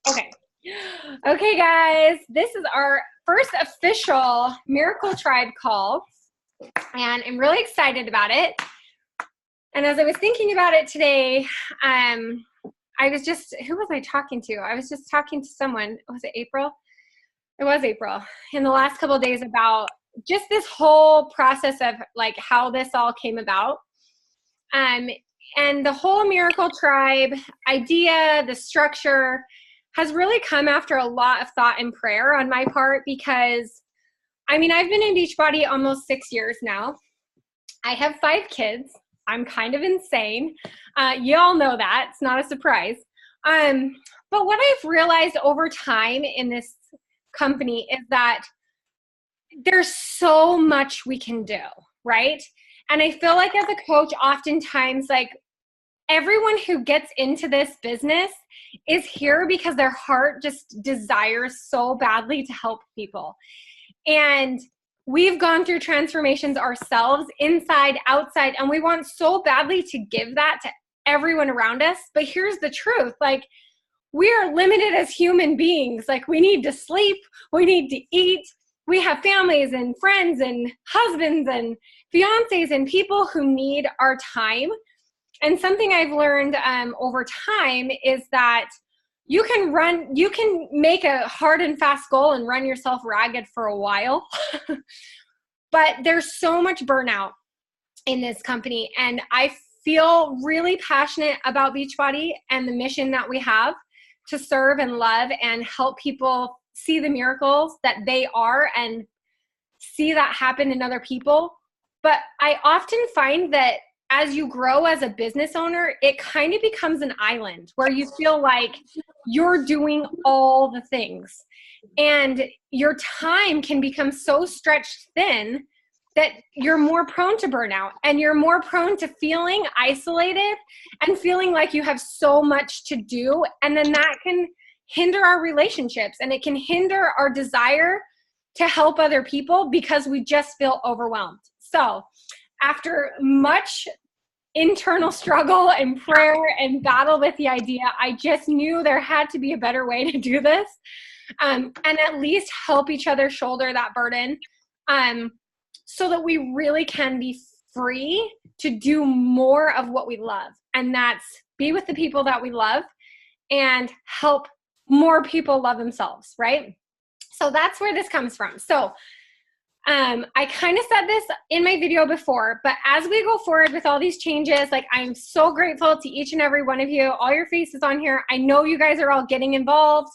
Okay. Okay, guys, this is our first official Miracle Tribe call, and I'm really excited about it. And as I was thinking about it today, I was just, who was I talking to? I was just talking to someone. Was it April? It was April in the last couple of days about just this whole process of like how this all came about. And the whole Miracle Tribe idea, the structure, has really come after a lot of thought and prayer on my part because, I mean, I've been in Beachbody almost 6 years now. I have 5 kids. I'm kind of insane. You all know that. It's not a surprise. But what I've realized over time in this company is that there's so much we can do, right? And I feel like as a coach, oftentimes, like, everyone who gets into this business is here because their heart just desires so badly to help people. And we've gone through transformations ourselves, inside, outside, and we want so badly to give that to everyone around us. But here's the truth, like, we are limited as human beings. Like, we need to sleep, we need to eat, we have families and friends and husbands and fiancés and people who need our time. And something I've learned over time is that you can make a hard and fast goal and run yourself ragged for a while, but there's so much burnout in this company. And I feel really passionate about Beachbody and the mission that we have to serve and love and help people see the miracles that they are and see that happen in other people. But I often find that as you grow as a business owner, it kind of becomes an island where you feel like you're doing all the things. And your time can become so stretched thin that you're more prone to burnout and you're more prone to feeling isolated and feeling like you have so much to do. And then that can hinder our relationships and it can hinder our desire to help other people because we just feel overwhelmed. So after much internal struggle and prayer and battle with the idea, I just knew there had to be a better way to do this, and at least help each other shoulder that burden, so that we really can be free to do more of what we love. And that's be with the people that we love and help more people love themselves, right? So that's where this comes from. So I kind of said this in my video before, but as we go forward with all these changes, like, I'm so grateful to each and every one of you, all your faces on here. I know you guys are all getting involved.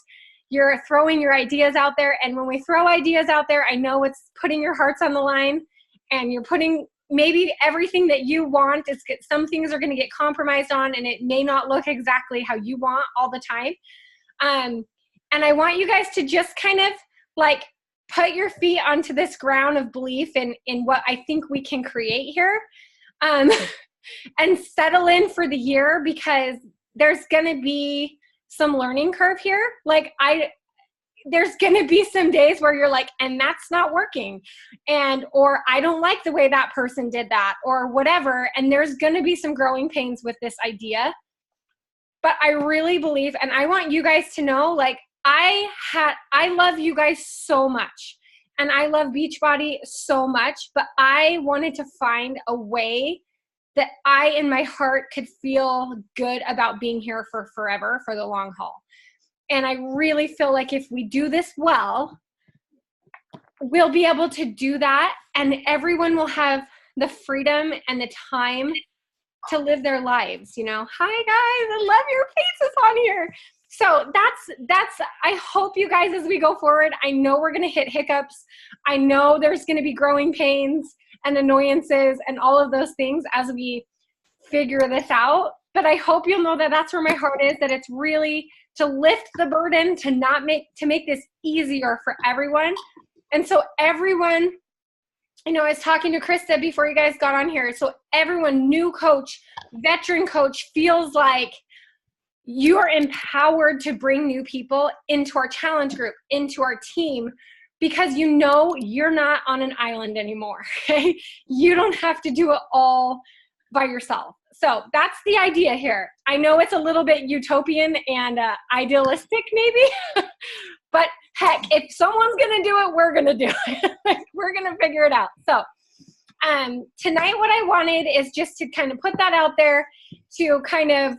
You're throwing your ideas out there. And when we throw ideas out there, I know it's putting your hearts on the line and you're putting maybe everything that you want. Some things are going to get compromised on and it may not look exactly how you want all the time. And I want you guys to just kind of like put your feet onto this ground of belief in what I think we can create here, and settle in for the year, because there's going to be some learning curve here. Like, there's going to be some days where you're like, and that's not working. Or I don't like the way that person did that or whatever. And there's going to be some growing pains with this idea. But I really believe, and I want you guys to know, like, I love you guys so much and I love Beachbody so much, but I wanted to find a way that I in my heart could feel good about being here for forever, for the long haul. And I really feel like if we do this well, we'll be able to do that and everyone will have the freedom and the time to live their lives, you know. Hi guys, I love your faces on here. So that's, I hope you guys, as we go forward, I know we're going to hit hiccups. I know there's going to be growing pains and annoyances and all of those things as we figure this out. But I hope you'll know that that's where my heart is, that it's really to lift the burden, to make this easier for everyone. And so everyone, I was talking to Krista before you guys got on here. So everyone, new coach, veteran coach, feels like you're empowered to bring new people into our challenge group, into our team, because you're not on an island anymore, okay? You don't have to do it all by yourself. So that's the idea here. I know it's a little bit utopian and idealistic maybe, but heck, if someone's going to do it, we're going to do it. Like, we're going to figure it out. So tonight what I wanted is just to kind of put that out there to kind of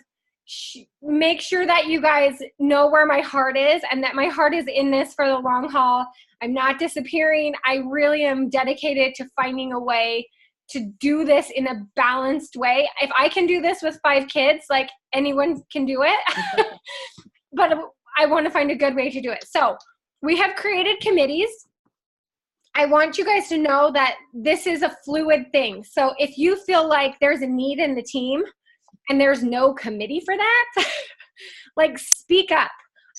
make sure that you guys know where my heart is and that my heart is in this for the long haul. I'm not disappearing. I really am dedicated to finding a way to do this in a balanced way. If I can do this with 5 kids, like, anyone can do it. But I want to find a good way to do it. So we have created committees. I want you guys to know that this is a fluid thing. So if you feel like there's a need in the team and there's no committee for that, like, speak up.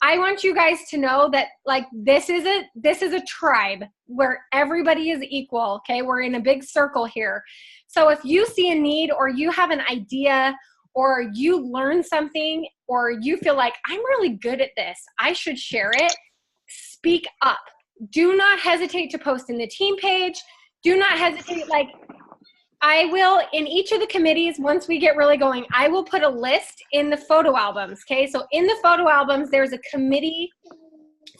I want you guys to know that, like, this is a tribe where everybody is equal, okay? We're in a big circle here. So if you see a need or you have an idea or you learn something or you feel like, I'm really good at this, I should share it, speak up. Do not hesitate to post in the team page. Do not hesitate. Like, I will, in each of the committees, once we get really going, I will put a list in the photo albums, okay? So in the photo albums, there's a committee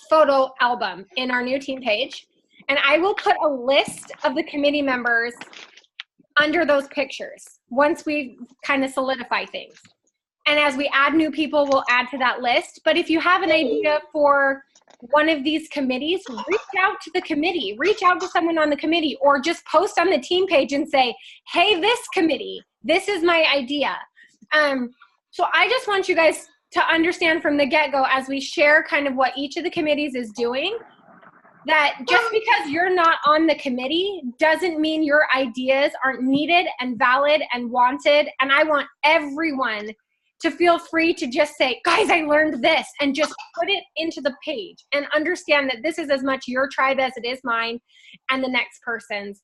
photo album in our new team page, and I will put a list of the committee members under those pictures once we kind of solidify things. And as we add new people, we'll add to that list. But if you have an idea for one of these committees, reach out to the committee, reach out to someone on the committee, or just post on the team page and say, hey, this committee, this is my idea. So I just want you guys to understand from the get-go, as we share kind of what each of the committees is doing, that just because you're not on the committee doesn't mean your ideas aren't needed and valid and wanted. And I want everyone to feel free to just say, guys, I learned this, and just put it into the page and understand that this is as much your tribe as it is mine and the next person's.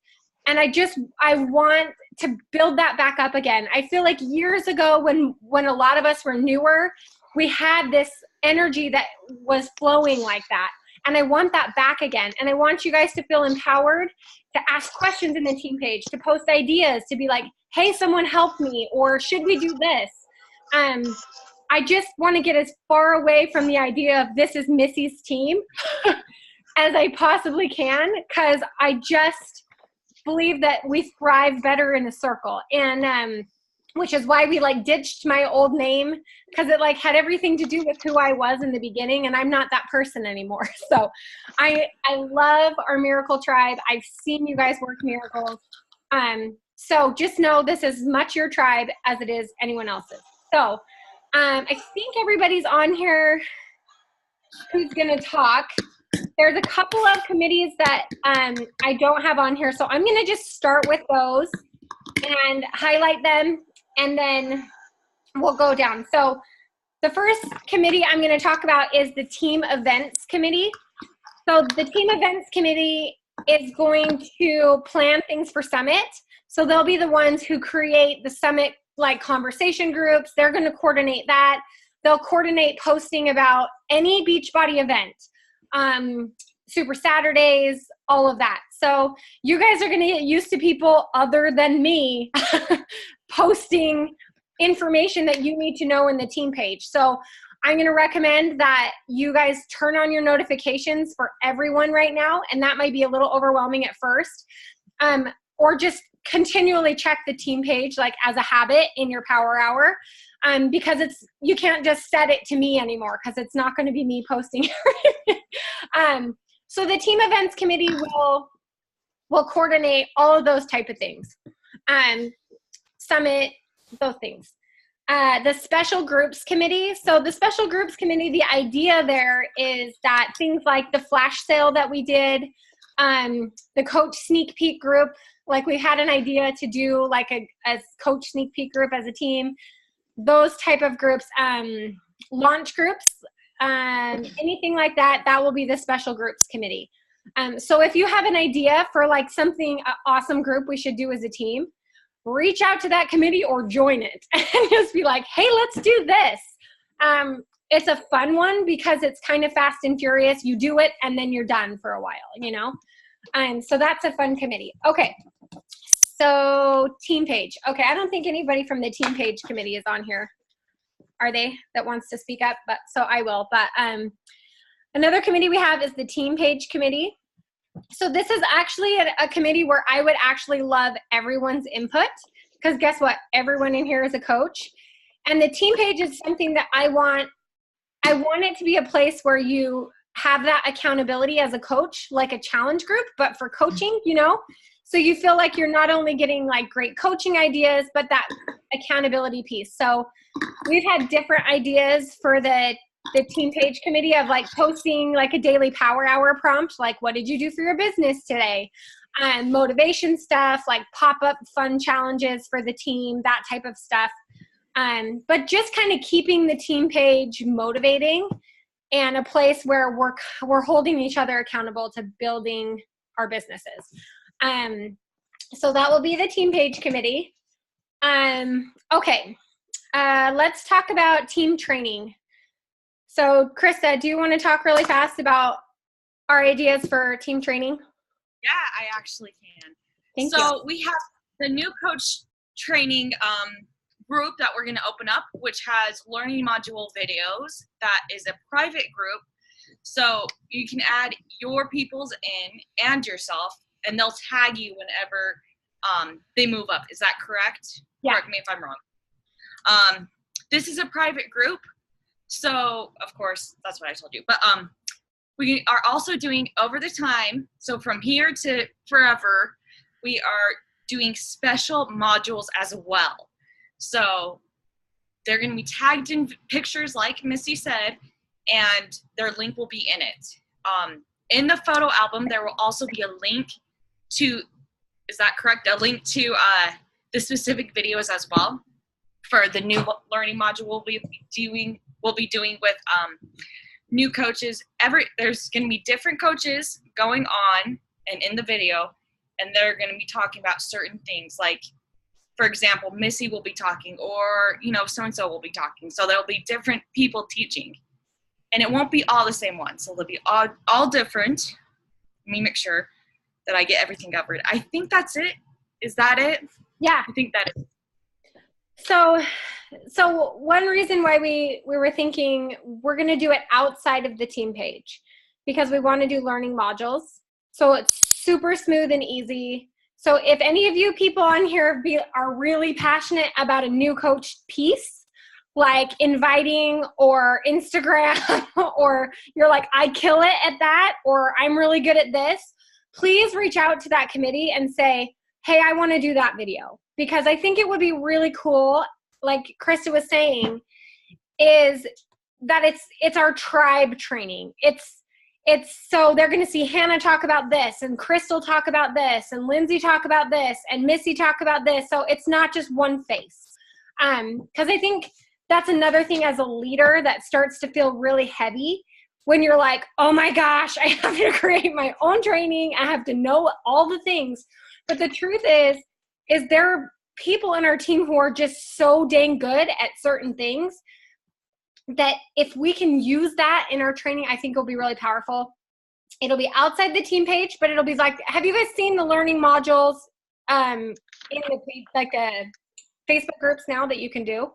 And I want to build that back up again. I feel like years ago when a lot of us were newer, we had this energy that was flowing like that. And I want that back again. And I want you guys to feel empowered to ask questions in the team page, to post ideas, to be like, hey, someone help me, or should we do this? I just want to get as far away from the idea of this is Missy's team as I possibly can, because I just believe that we thrive better in a circle. And which is why we like ditched my old name, because it like had everything to do with who I was in the beginning, and I'm not that person anymore. So I love our Miracle Tribe. I've seen you guys work miracles. So just know this is as much your tribe as it is anyone else's. So I think everybody's on here who's going to talk. There's a couple of committees that I don't have on here, so I'm going to just start with those and highlight them, and then we'll go down. So the first committee I'm going to talk about is the Team Events Committee. So the Team Events Committee is going to plan things for Summit. So they'll be the ones who create the Summit like conversation groups. They're going to coordinate that. They'll coordinate posting about any Beachbody event, Super Saturdays, all of that. So you guys are going to get used to people other than me posting information that you need to know in the team page. So I'm going to recommend that you guys turn on your notifications for everyone right now. And that might be a little overwhelming at first. Or just continually check the team page like as a habit in your power hour, because you can't just set it to me anymore, because it's not going to be me posting. So the Team Events Committee will coordinate all of those type of things. Summit, those things. The Special Groups Committee. So the Special Groups Committee, the idea there is that things like the flash sale that we did, the coach sneak peek group, like we had an idea to do like a coach sneak peek group as a team, those type of groups, launch groups, anything like that, that will be the Special Groups Committee. So if you have an idea for like something, awesome group we should do as a team, reach out to that committee or join it and just be like, hey, let's do this. It's a fun one because it's kind of fast and furious. You do it and then you're done for a while, you know? So that's a fun committee. Okay. So team page. Okay, I don't think anybody from the team page committee is on here. Are they, that wants to speak up? But so I will. But another committee we have is the team page committee. So this is actually a committee where I would actually love everyone's input, because guess what? Everyone in here is a coach. And the team page is something that I want it to be a place where you have that accountability as a coach, like a challenge group, but for coaching, you know? So you feel like you're not only getting like great coaching ideas, but that accountability piece. So we've had different ideas for the team page committee of like posting like a daily power hour prompt, like what did you do for your business today? Motivation stuff, like pop-up fun challenges for the team, that type of stuff. But just kind of keeping the team page motivating and a place where we're holding each other accountable to building our businesses. So that will be the team page committee. Okay, let's talk about team training. So Krista, do you want to talk really fast about our ideas for team training? Yeah, I actually can. Thank you. So we have the new coach training group that we're going to open up, which has learning module videos. That is a private group. So you can add your peoples in and yourself, and they'll tag you whenever they move up. Is that correct? Yeah. Correct me if I'm wrong. This is a private group. So, of course, that's what I told you. But we are also doing over the time, so from here to forever, we are doing special modules as well. So they're going to be tagged in pictures like Missy said, and their link will be in it. In the photo album, there will also be a link to, is that correct? A link to the specific videos as well for the new learning module we'll be doing with new coaches. There's going to be different coaches going on and in the video, and they're going to be talking about certain things. Like, for example, Missy will be talking, or, you know, so-and-so will be talking. So there'll be different people teaching, and it won't be all the same one. So they'll be all different. Let me make sure that I get everything covered. I think that's it. Is that it? Yeah. I think that is. So one reason why we were thinking we're going to do it outside of the team page, because we want to do learning modules. So it's super smooth and easy. So if any of you people on here are really passionate about a new coach piece, like inviting or Instagram, or you're like, I kill it at that, or I'm really good at this, please reach out to that committee and say, hey, I want to do that video. Because I think it would be really cool, like Krista was saying, is that it's our tribe training. It's so they're going to see Hannah talk about this, and Crystal talk about this, and Lindsay talk about this, and Missy talk about this. So it's not just one face. Because I think that's another thing as a leader that starts to feel really heavy when you're like, oh my gosh, I have to create my own training. I have to know all the things. But the truth is there are people in our team who are just so dang good at certain things that if we can use that in our training, I think it'll be really powerful. It'll be outside the team page, but it'll be like, have you guys seen the learning modules in the Facebook groups now that you can do?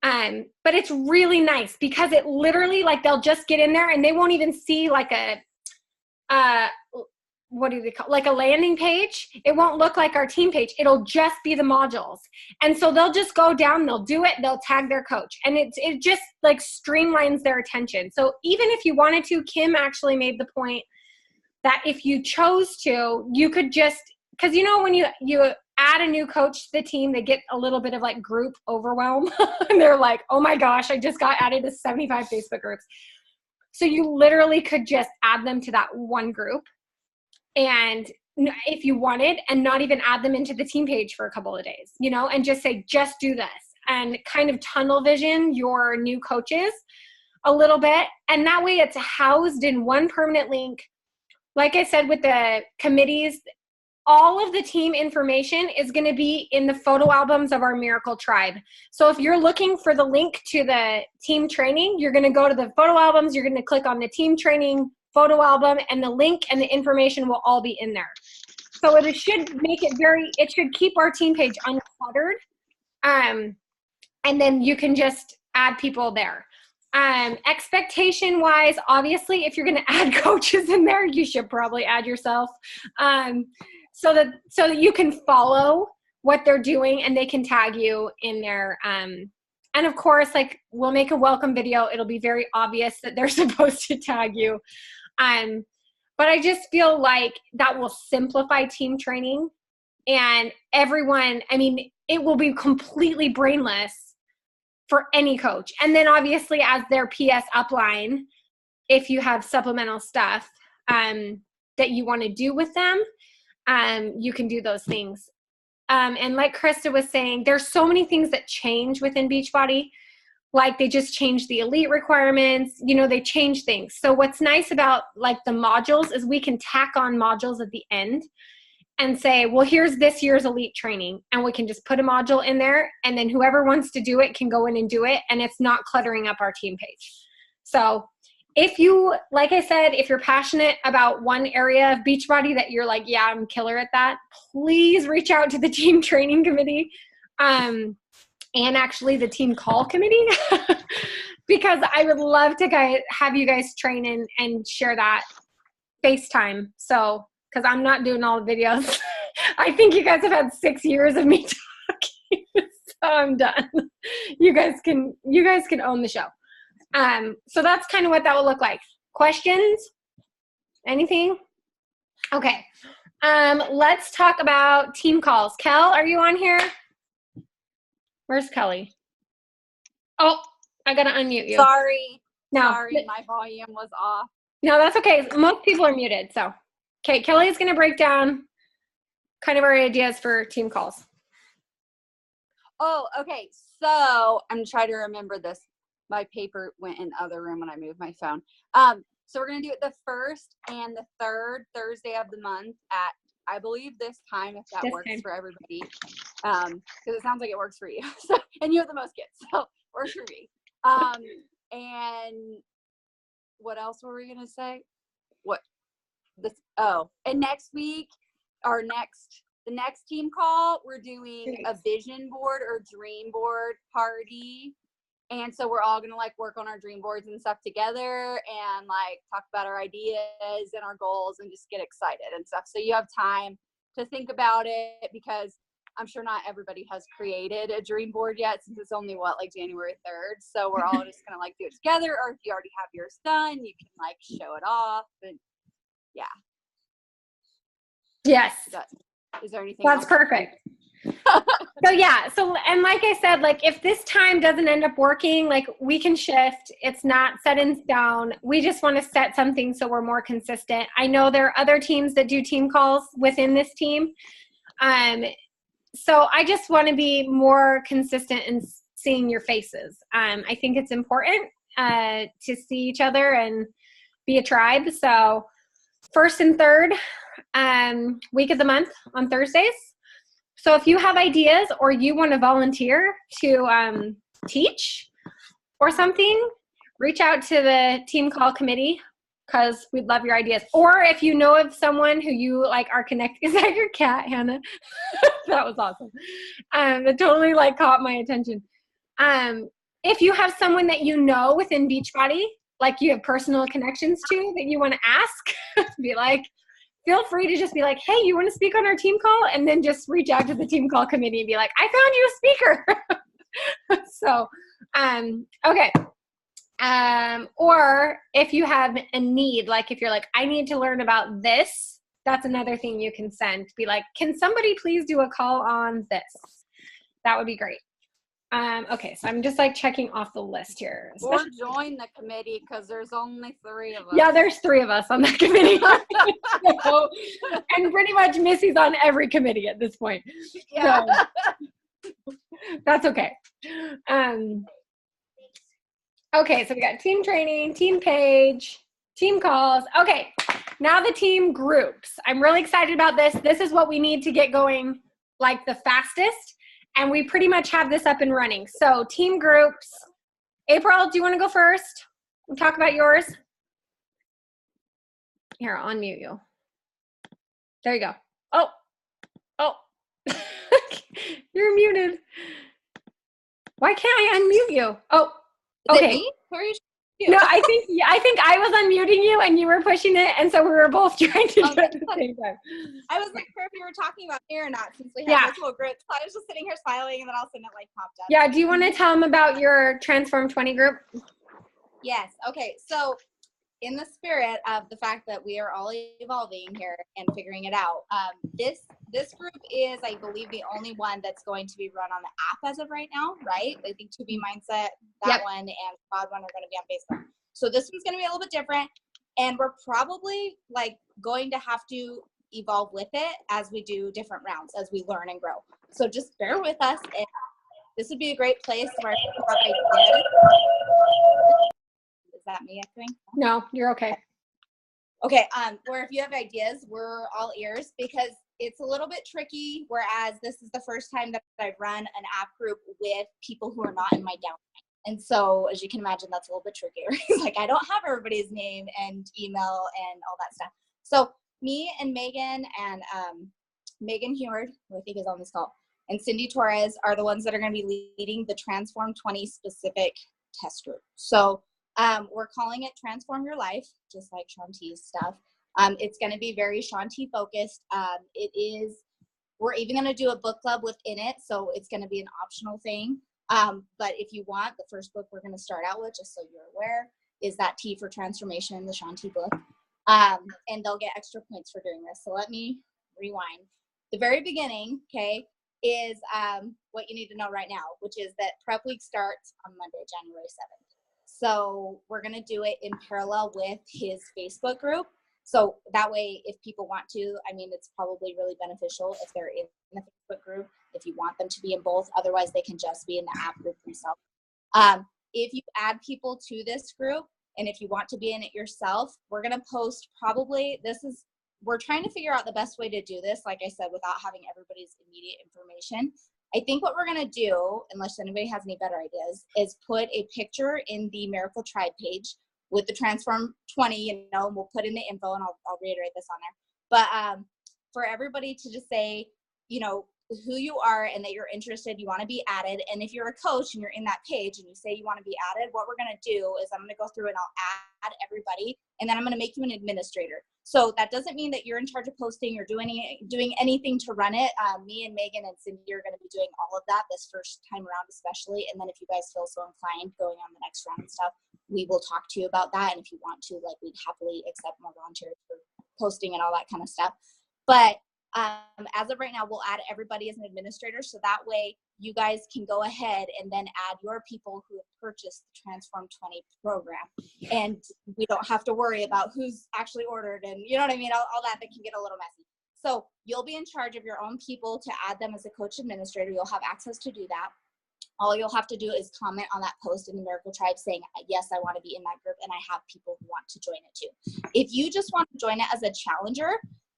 But it's really nice because it literally, like, they'll just get in there and they won't even see like what do they call, like a landing page. It won't look like our team page. It'll just be the modules. And so they'll just go down, they'll do it, they'll tag their coach. And it just like streamlines their attention. So even if you wanted to, Kim actually made the point that if you chose to, you could just, because you know when you add a new coach to the team, they get a little bit of like group overwhelm. And they're like, oh my gosh, I just got added to 75 Facebook groups. So you literally could just add them to that one group. And if you wanted, and not even add them into the team page for a couple of days, you know, and just say, just do this, and kind of tunnel vision your new coaches a little bit. And that way it's housed in one permanent link. Like I said, with the committees, all of the team information is going to be in the photo albums of our Miracle Tribe. So if you're looking for the link to the team training, you're going to go to the photo albums, you're going to click on the team training photo album, and the link and the information will all be in there. So it should make it it should keep our team page uncluttered. And then you can just add people there. Expectation wise, obviously, if you're going to add coaches in there, you should probably add yourself. So that you can follow what they're doing and they can tag you in there. And of course, like, we'll make a welcome video. It'll be very obvious that they're supposed to tag you. But I just feel like that will simplify team training, and everyone, I mean, it will be completely brainless for any coach. And then obviously as their PS upline, if you have supplemental stuff that you want to do with them, you can do those things. And like Krista was saying, there's so many things that change within Beachbody. Like, they just changed the elite requirements, you know, they change things. So what's nice about like the modules is we can tack on modules at the end and say, well, here's this year's elite training. And we can just put a module in there, and then whoever wants to do it can go in and do it. And it's not cluttering up our team page. So if you, like I said, if you're passionate about one area of Beachbody that you're like, yeah, I'm killer at that, please reach out to the team training committee. And actually the team call committee, because I would love to have you guys train and share that FaceTime. So, because I'm not doing all the videos. I think you guys have had 6 years of me talking, so I'm done. You guys can own the show. So that's kind of what that will look like. Questions? Anything? Okay. Let's talk about team calls. Kel, are you on here? Where's Kelly? Oh, I gotta unmute you. Sorry. No. Sorry, my volume was off. No, that's okay. Most people are muted. So, okay, Kelly is gonna break down kind of our ideas for team calls. Oh, okay. So I'm trying to remember this. My paper went in the other room when I moved my phone. So we're gonna do it the first and the third Thursday of the month at, I believe, this time, if that works for everybody, because it sounds like it works for you. So, and you have the most kids, so works for me. And what else were we gonna say? And next week, the next team call, we're doing a vision board or dream board party. And so we're all going to like work on our dream boards and stuff together and like talk about our ideas and our goals and just get excited and stuff. So you have time to think about it, because I'm sure not everybody has created a dream board yet, since it's only like January 3rd. So we're all just going to like do it together, or if you already have yours done, you can like show it off. And yeah. Yes. Is there anything That's else? perfect. So yeah, and like I said, like, if this time doesn't end up working, like, we can shift. It's not set in stone. We just want to set something so we're more consistent. I know there are other teams that do team calls within this team. So I just want to be more consistent in seeing your faces. I think it's important to see each other and be a tribe. So first and third week of the month on Thursdays. So if you have ideas or you want to volunteer to teach or something, reach out to the team call committee, because we'd love your ideas. Or if you know of someone who you like are connected. Is that your cat, Hannah? That was awesome. It totally like caught my attention. If you have someone that you know within Beachbody, like you have personal connections to, that you want to ask, be like, feel free to just be like, hey, you want to speak on our team call? And then just reach out to the team call committee and be like, I found you a speaker. So, okay. Or if you have a need, like if you're like, I need to learn about this, that's another thing you can send. Be like, can somebody please do a call on this? That would be great. Okay, so I'm just like checking off the list here. Or join the committee, because there's only 3 of us. Yeah, there's 3 of us on that committee. So, and pretty much Missy's on every committee at this point. Yeah. So, that's okay. Okay, so we got team training, team page, team calls. Okay, now the team groups. I'm really excited about this. This is what we need to get going like the fastest. And we pretty much have this up and running. So team groups. April, do you want to go first and talk about yours? Here, I'll unmute you. There you go. Oh, oh, you're muted. Why can't I unmute you? Oh, Is it okay. me? Who are you? No, I think I was unmuting you and you were pushing it, and so we were both trying to do it at the same time. I was like, sure if you were talking about me or not, since we have Yeah. multiple groups. So I was just sitting here smiling, and then all of a sudden it like popped up. Yeah, do you want to tell them about your Transform 20 group? Yes. Okay. So, in the spirit of the fact that we are all evolving here and figuring it out, this group is, I believe, the only one that's going to be run on the app as of right now, right? I think To Be Mindset, that one, and Pod One are going to be on Facebook. So this one's going to be a little bit different, and we're probably like going to have to evolve with it as we do different rounds, as we learn and grow. So just bear with us, and this would be a great place where people have ideas. Is that me echoing? No, you're okay. Okay, where if you have ideas, we're all ears, because it's a little bit tricky, whereas this is the first time that I've run an app group with people who are not in my downline. And so, as you can imagine, that's a little bit trickier. Like, I don't have everybody's name and email and all that stuff. So me and Megan and Megan Heward, who I think is on this call, and Cindy Torres are the ones that are going to be leading the Transform 20 specific test group. So we're calling it Transform Your Life, just like Shanti's stuff. It's going to be very Shanti focused. We're even going to do a book club within it, so it's going to be an optional thing. But if you want, the first book we're going to start out with, just so you're aware, is that T for Transformation, the Shanti book. And they'll get extra points for doing this. So let me rewind. The very beginning, okay, is what you need to know right now, which is that Prep Week starts on Monday, January 7th. So we're going to do it in parallel with his Facebook group. So that way, if people want to, I mean, it's probably really beneficial if they're in the Facebook group, if you want them to be in both. Otherwise, they can just be in the app group themselves. If you add people to this group, and if you want to be in it yourself, we're going to post we're trying to figure out the best way to do this, like I said, without having everybody's immediate information. I think what we're going to do, unless anybody has any better ideas, is put a picture in the Miracle Tribe page with the Transform 20, and we'll put in the info, and I'll reiterate this on there. But for everybody to just say, who you are and that you're interested, you want to be added. And if you're a coach and you're in that page and you say you want to be added, what we're going to do is I'm going to go through and I'll add everybody, and then I'm going to make you an administrator. So that doesn't mean that you're in charge of posting or doing anything to run it. Me and Megan and Cindy are going to be doing all of that this first time around, especially. And then if you guys feel so inclined going on the next round and stuff, we will talk to you about that. And if you want to, we'd happily accept more volunteers for posting and all that kind of stuff. But as of right now, we'll add everybody as an administrator, so that way you guys can go ahead and then add your people who have purchased the Transform 20 program, and we don't have to worry about who's actually ordered, and you know what I mean, all that can get a little messy. So you'll be in charge of your own people to add them as a coach administrator. You'll have access to do that. All you'll have to do is comment on that post in the Miracle Tribe saying, yes, I want to be in that group, and I have people who want to join it too. If you just want to join it as a challenger,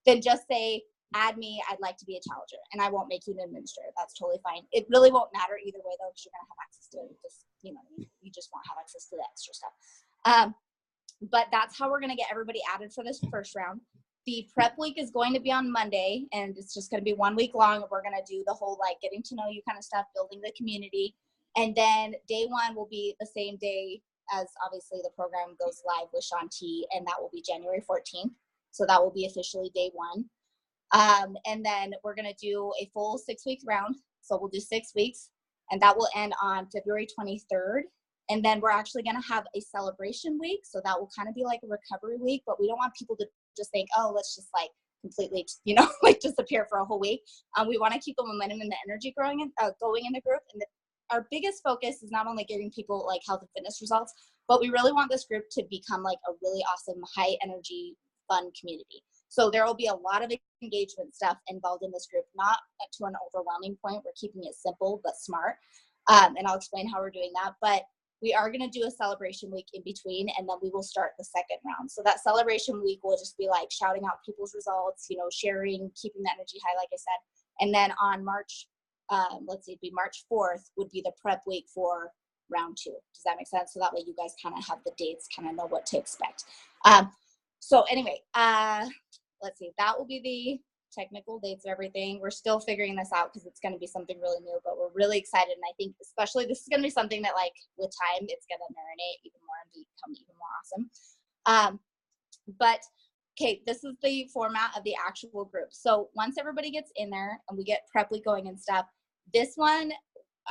then just say, add me, I'd like to be a challenger, and I won't make you an administrator. That's totally fine. It really won't matter either way, though, because you're going to have access to it. You just won't have access to the extra stuff. But that's how we're going to get everybody added for this first round. The prep week is going to be on Monday, and it's just going to be 1 week long. We're going to do the whole getting to know you kind of stuff, building the community. And then day one will be the same day as obviously the program goes live with Shanti, and that will be January 14th. So that will be officially day one. And then we're going to do a full 6-week round. So we'll do 6 weeks, and that will end on February 23rd. And then we're actually going to have a celebration week. So that will kind of be like a recovery week, but we don't want people to just think, oh, let's just completely, disappear for a whole week. We want to keep the momentum and the energy going in the group. And our biggest focus is not only giving people health and fitness results, but we really want this group to become a really awesome, high energy, fun community. So there will be a lot of engagement stuff involved in this group, not to an overwhelming point. We're keeping it simple but smart. And I'll explain how we're doing that. But we are going to do a celebration week in between, and then we will start the second round. So that celebration week will just be shouting out people's results, sharing, keeping the energy high, like I said. And then on March, it'd be March 4th would be the prep week for round 2. Does that make sense? So that way you guys kind of have the dates, kind of know what to expect. So anyway, let's see, that will be technical dates and everything. We're still figuring this out because it's going to be something really new, but we're really excited. And I think especially this is going to be something that like with time, it's going to marinate even more and become even more awesome. But okay, this is the format of the actual group. So once everybody gets in there and we get Prep Week going and stuff, this one,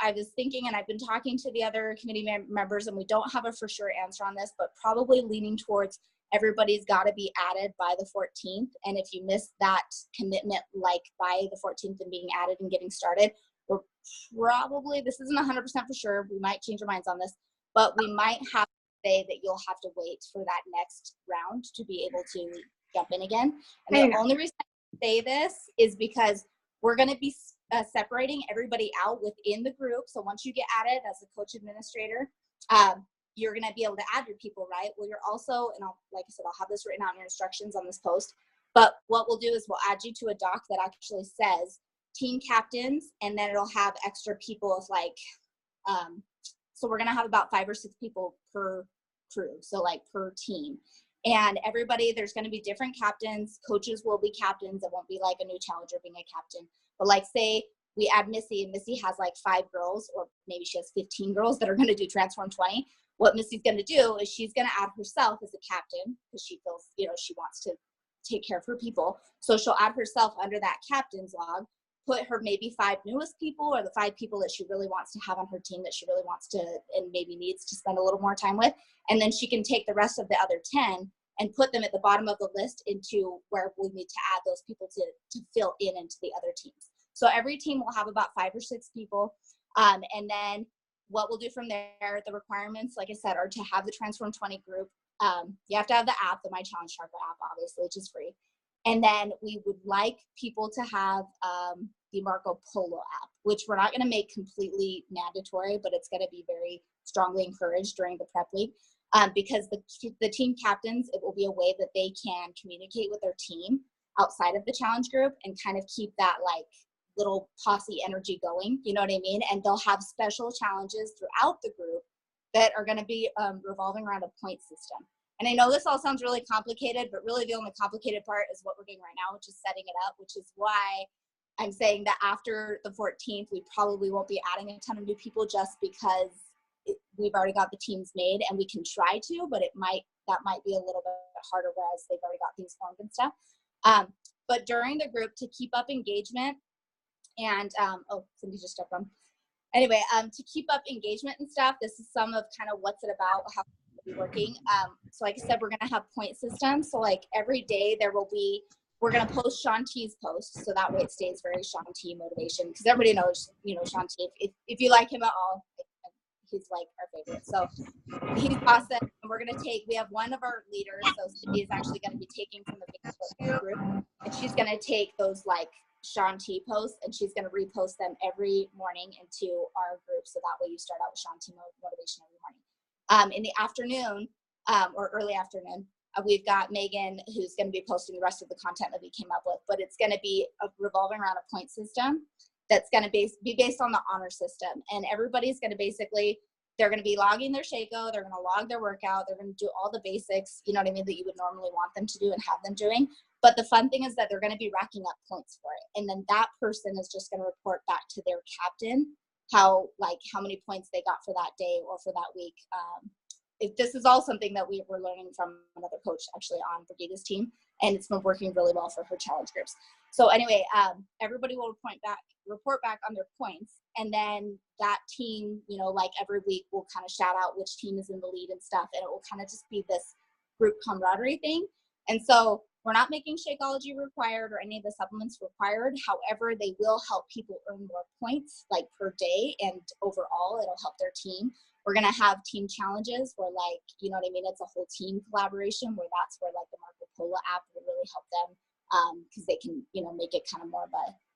I was thinking, and I've been talking to the other committee members, and we don't have a for sure answer on this, but probably leaning towards everybody's got to be added by the 14th. And if you miss that commitment, like by the 14th and being added and getting started, we're probably, this isn't 100% for sure, we might change our minds on this, but we might have to say that you'll have to wait for that next round to be able to jump in again. And the only reason I say this is because we're going to be separating everybody out within the group. So once you get added as a coach administrator, you're going to be able to add your people, right? Well, you're also, and like I said, I'll have this written out in your instructions on this post, but what we'll do is we'll add you to a doc that actually says team captains, and then it'll have extra people of like, so we're going to have about 5 or 6 people per crew. So like per team. And everybody, there's going to be different captains. Coaches will be captains. It won't be like a new challenger being a captain. But like say we add Missy, and Missy has like 5 girls, or maybe she has 15 girls that are going to do Transform 20. What Missy's going to do is she's going to add herself as a captain because she feels, you know, she wants to take care of her people. So she'll add herself under that captain's log, put her maybe 5 newest people or the 5 people that she really wants to have on her team that she really wants to and maybe needs to spend a little more time with. And then she can take the rest of the other 10 and put them at the bottom of the list into where we need to add those people to fill in into the other teams. So every team will have about 5 or 6 people. And then what we'll do from there, the requirements, like I said, are to have the Transform 20 group. You have to have the app, the My Challenge Tracker app, obviously, which is free. And then we would like people to have the Marco Polo app, which we're not going to make completely mandatory, but it's going to be very strongly encouraged during the prep week. Because the team captains, it will be a way that they can communicate with their team outside of the challenge group and kind of keep that like little posse energy going, you know what I mean? And they'll have special challenges throughout the group that are going to be revolving around a point system. And I know this all sounds really complicated, but really the only complicated part is what we're doing right now, which is setting it up, which is why I'm saying that after the 14th, we probably won't be adding a ton of new people just because we've already got the teams made, and we can try to, but that might be a little bit harder, whereas they've already got things formed and stuff. But during the group, to keep up engagement and oh, Cindy just stepped on. Anyway, to keep up engagement and stuff, this is some of kind of what's it about, how we'll be working. So like I said, we're going to have point systems. So like every day there will be, we're going to post Shaun T's posts, so that way it stays very Shaun T motivation, because everybody knows, you know, Shaun T. If you like him at all, he's like our favorite. So he's awesome. And we're going to we have one of our leaders, so Cindy is actually going to be taking from the Facebook group, and she's going to take those like Shaun T posts, and she's going to repost them every morning into our group, so that way you start out with Shaun T motivation every morning. In the afternoon, or early afternoon, we've got Megan, who's going to be posting the rest of the content that we came up with, but it's going to be revolving around a point system that's going to be based on the honor system. And everybody's going to basically, they're going to be logging their Shaco, they're going to log their workout, they're going to do all the basics, you know what I mean, that you would normally want them to do and have them doing. But the fun thing is that they're going to be racking up points for it. And then that person is just going to report back to their captain how many points they got for that day or for that week. This is all something that we're learning from another coach actually on Brigida's team, and it's been working really well for her challenge groups. So anyway, everybody will report back on their points, and then that team, you know, like every week we'll kind of shout out which team is in the lead and stuff, and it will kind of just be this group camaraderie thing. And so we're not making Shakeology required or any of the supplements required. However, they will help people earn more points like per day, and overall it'll help their team. We're going to have team challenges where, like, you know what I mean, it's a whole team collaboration, where that's where like the Marco Polo app will really help them, because they can, you know, make it kind of more of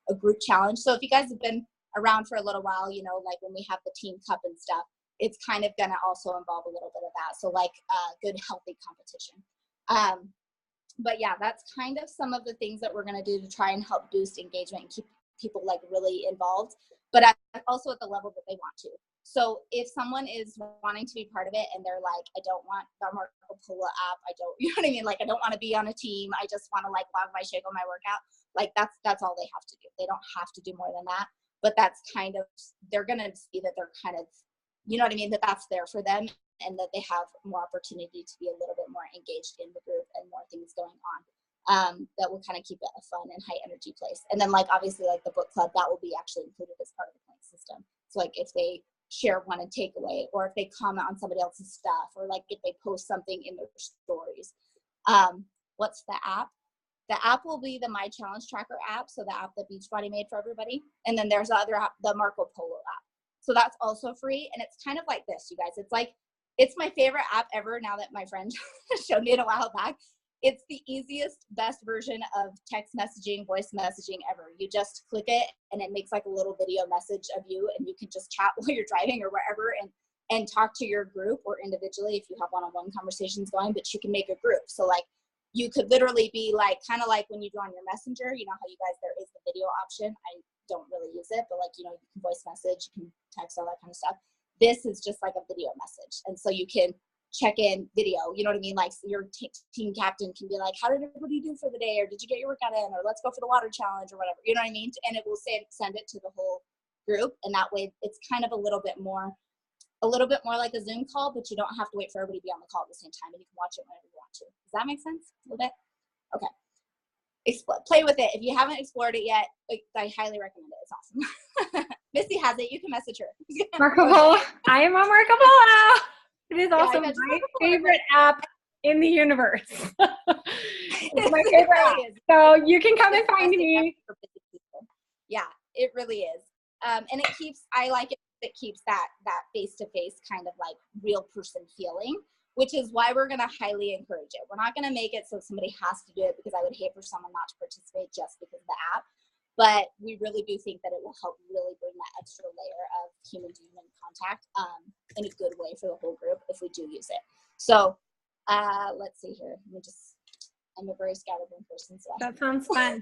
a group challenge. So if you guys have been around for a little while, you know, like when we have the team cup and stuff, it's kind of going to also involve a little bit of that. So like good, healthy competition. But yeah, that's kind of some of the things that we're going to do to try and help boost engagement and keep people like really involved, but also at the level that they want to. So if someone is wanting to be part of it and they're like, I don't want the Marco Polo app, I don't, you know what I mean? Like, I don't want to be on a team. I just want to like log my shake on my workout. Like that's all they have to do. They don't have to do more than that. But that's kind of, they're going to see that they're kind of, you know what I mean? That that's there for them and that they have more opportunity to be a little bit more engaged in the group and more things going on. That will kind of keep it a fun and high energy place. And then like, obviously like the book club, that will be actually included as part of the point system. So like if they share one and take away, or if they comment on somebody else's stuff, or like if they post something in their stories. What's the app? The app will be the My Challenge Tracker app. So the app that Beachbody made for everybody. And then there's the other app, the Marco Polo app. So that's also free. And it's kind of like this, you guys. It's like, it's my favorite app ever now that my friend showed me it a while back. It's the easiest, best version of text messaging, voice messaging ever. You just click it and it makes like a little video message of you, and you can just chat while you're driving or wherever and talk to your group or individually if you have one-on-one conversations going, but you can make a group. So like you could literally be like, kind of like when you do on your messenger, you know how you guys, there is the video option. I don't really use it, but like, you know, you can voice message, you can text, all that kind of stuff. This is just like a video message. And so you can check in video, you know what I mean? Like your team captain can be like, how did everybody do for the day? Or did you get your workout in? Or let's go for the water challenge or whatever, you know what I mean? And it will send it to the whole group. And that way it's kind of a little bit more like a Zoom call, but you don't have to wait for everybody to be on the call at the same time, and you can watch it whenever you want to. Does that make sense a little bit? Okay. Play with it. If you haven't explored it yet, I highly recommend it. It's awesome. Missy has it. You can message her. Marco Polo. I am on Marco Polo. It is also my favorite app in the universe. It's my favorite app. So you can come and find me. Yeah, it really is. And it keeps, I like it. It keeps that face-to-face kind of like real person feeling, which is why we're going to highly encourage it. We're not going to make it so somebody has to do it, because I would hate for someone not to participate just because of the app. But we really do think that it will help really bring that extra layer of human-to-human contact in a good way for the whole group if we do use it. So let's see here. I'm a very scatterbrained person. So that sounds fun.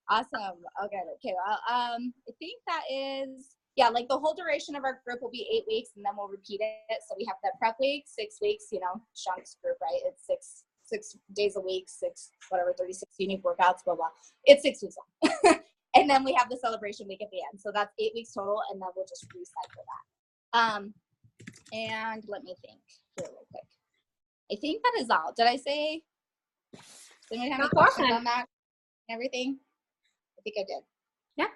Awesome. Okay. Well, I think that is, yeah, like the whole duration of our group will be 8 weeks, and then we'll repeat it. So we have the prep week, 6 weeks, you know, Sean's group, right? It's six days a week, 36 unique workouts, blah, blah. It's 6 weeks long. And then we have the celebration week at the end. So that's 8 weeks total, and then we'll just recycle that. And let me think here real quick. I think that is all. Did I say, did anybody have any questions on that and everything? I think I did. Yeah.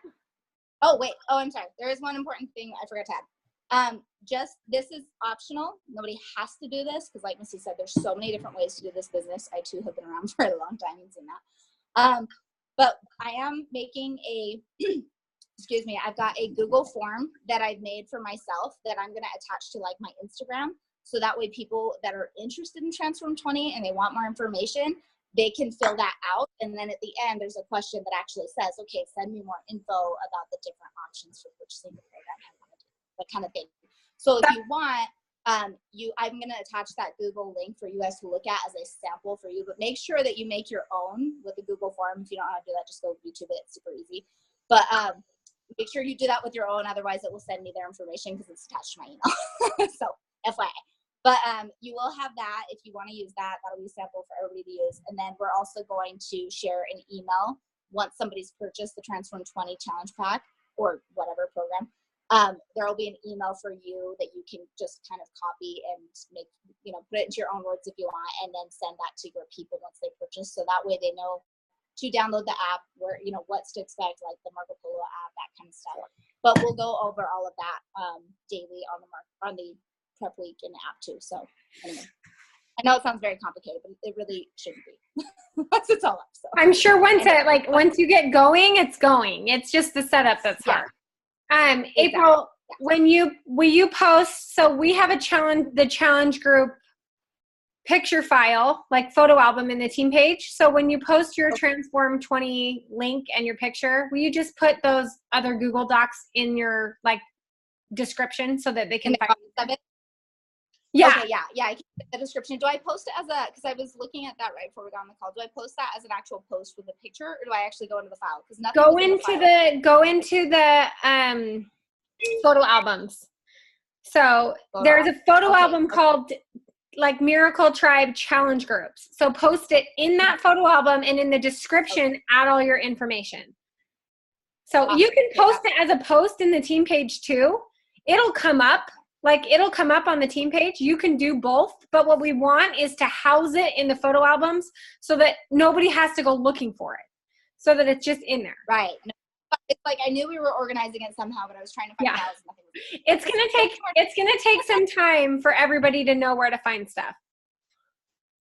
Oh, wait. Oh, I'm sorry. There is one important thing I forgot to add. This is optional. Nobody has to do this, because like Missy said, there's so many different ways to do this business. I too have been around for a long time and seen that. But I am making excuse me, I've got a Google form that I've made for myself that I'm going to attach to like my Instagram. So that way people that are interested in Transform 20 and they want more information, they can fill that out. And then at the end, there's a question that actually says, okay, send me more info about the different options for purchasing the program I want to do, that kind of thing. So if you want, I'm going to attach that Google link for you guys to look at as a sample for you, but make sure that you make your own with the Google form. If you don't know how to do that, just go YouTube it. It's super easy. But make sure you do that with your own. Otherwise, it will send me their information because it's attached to my email. So FYI. But you will have that if you want to use that. That'll be a sample for everybody to use. And then we're also going to share an email once somebody's purchased the Transform 20 Challenge Pack or whatever program. There will be an email for you that you can just kind of copy and make, put it into your own words if you want, and then send that to your people once they purchase. So that way they know to download the app, where, what's to expect, like the Marco Polo app, that kind of stuff. But we'll go over all of that daily on the prep week in the app too. So anyway, I know it sounds very complicated, but it really shouldn't be. Once it's all up. So I'm sure once you get going, it's going. It's just the setup that's hard. Exactly. April, will you post? So we have the challenge group picture file, like photo album in the team page. So when you post your Transform 20 link and your picture, will you just put those other Google Docs in your description so that they can find it? Yeah. Okay, yeah. I can put the description. Do I post it because I was looking at that right before we got on the call. Do I post that as an actual post with a picture, or do I actually go into the file? Because nothing. Go into the photo albums. So there's a photo album called like Miracle Tribe Challenge Groups. So post it in that photo album, and in the description, add all your information. So you can post it as a post in the team page too. It'll come up. Like it'll come up on the team page. You can do both, but what we want is to house it in the photo albums so that nobody has to go looking for it, so that it's just in there. Right. It's like I knew we were organizing it somehow, but I was trying to find out. It's gonna take some time for everybody to know where to find stuff.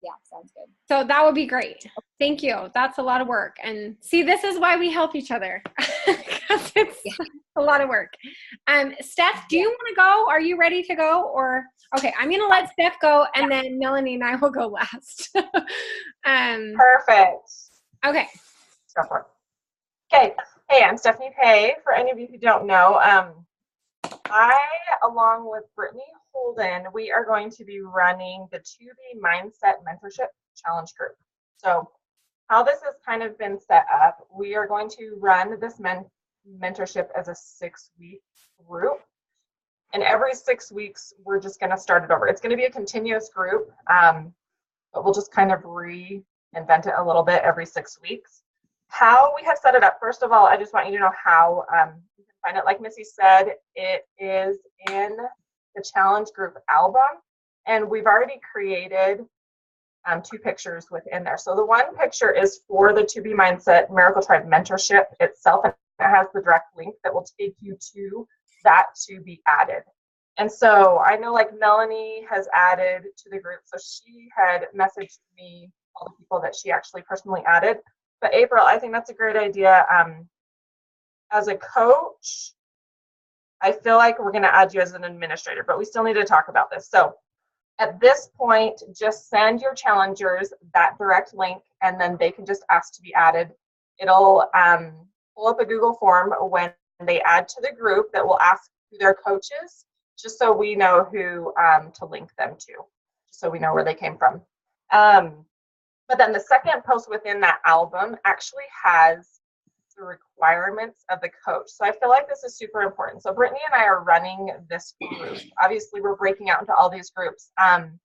Yeah, sounds good. So that would be great. Thank you. That's a lot of work. And see, this is why we help each other, because it's a lot of work. Steph, do you want to go? Are you ready to go? Or okay, I'm gonna let Steph go, and then Melanie and I will go last. Perfect. Okay. Go for it. Okay. Hey, I'm Stephanie Pay. For any of you who don't know, I, along with Brittany Holden, we are going to be running the 2B Mindset Mentorship Challenge Group. So how this has kind of been set up, we are going to run this mentorship as a 6-week group. And every 6 weeks, we're just going to start it over. It's going to be a continuous group, but we'll just kind of reinvent it a little bit every 6 weeks. How we have set it up, first of all, I just want you to know how you can find it. Like Missy said, it is in the challenge group album, and we've already created 2 pictures within there. So the one picture is for the 2B Mindset Miracle Tribe mentorship itself, and it has the direct link that will take you to that to be added. And so I know like Melanie has added to the group, so she had messaged me all the people that she actually personally added. But April, I think that's a great idea. As a coach, I feel like we're going to add you as an administrator, but we still need to talk about this. So at this point, just send your challengers that direct link, and then they can just ask to be added. It'll pull up a Google form when they add to the group that will ask who their coach is, just so we know who to link them to, just so we know where they came from. But then the second post within that album actually has the requirements of the coach. So I feel like this is super important. So Brittany and I are running this group. Obviously, we're breaking out into all these groups and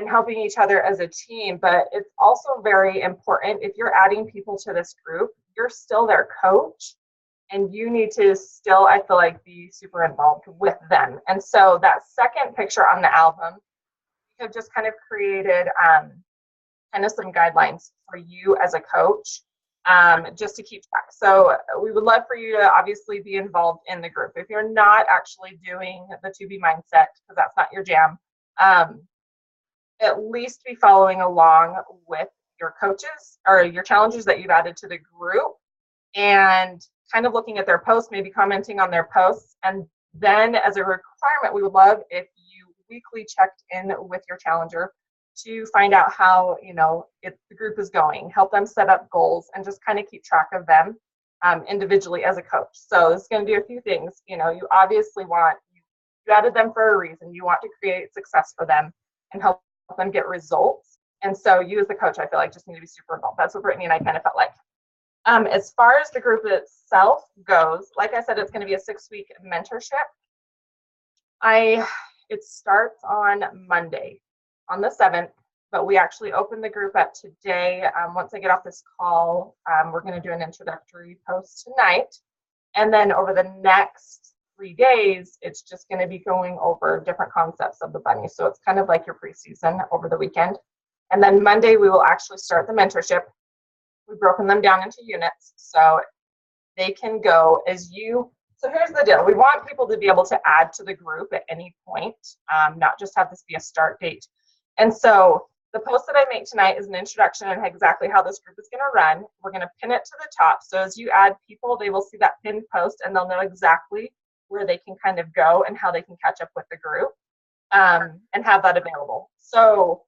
helping each other as a team. But it's also very important, if you're adding people to this group, you're still their coach. And you need to still, I feel like, be super involved with them. And so that second picture on the album, we have just kind of created kind of some guidelines for you as a coach, just to keep track. So we would love for you to obviously be involved in the group. If you're not actually doing the 2B Mindset, because that's not your jam, at least be following along with your coaches or your challengers that you've added to the group, and kind of looking at their posts, maybe commenting on their posts. And then as a requirement, we would love if you weekly checked in with your challenger to find out how, the group is going, help them set up goals, and just kind of keep track of them individually as a coach. So this is going to do a few things. You obviously you added them for a reason. You want to create success for them and help them get results. And so you as the coach, I feel like, just need to be super involved. That's what Brittany and I kind of felt like. As far as the group itself goes, like I said, it's going to be a 6-week mentorship. It starts on Monday, on the 7th, but we actually open the group up today. Once I get off this call, we're going to do an introductory post tonight. And then over the next 3 days, it's just going to be going over different concepts of the bunny. So it's kind of like your preseason over the weekend. And then Monday, we will actually start the mentorship. We've broken them down into units, so they can go as you. So here's the deal. We want people to be able to add to the group at any point, not just have this be a start date. And so the post that I make tonight is an introduction and exactly how this group is going to run. We're going to pin it to the top. So as you add people, they will see that pinned post, and they'll know exactly where they can kind of go and how they can catch up with the group and have that available. So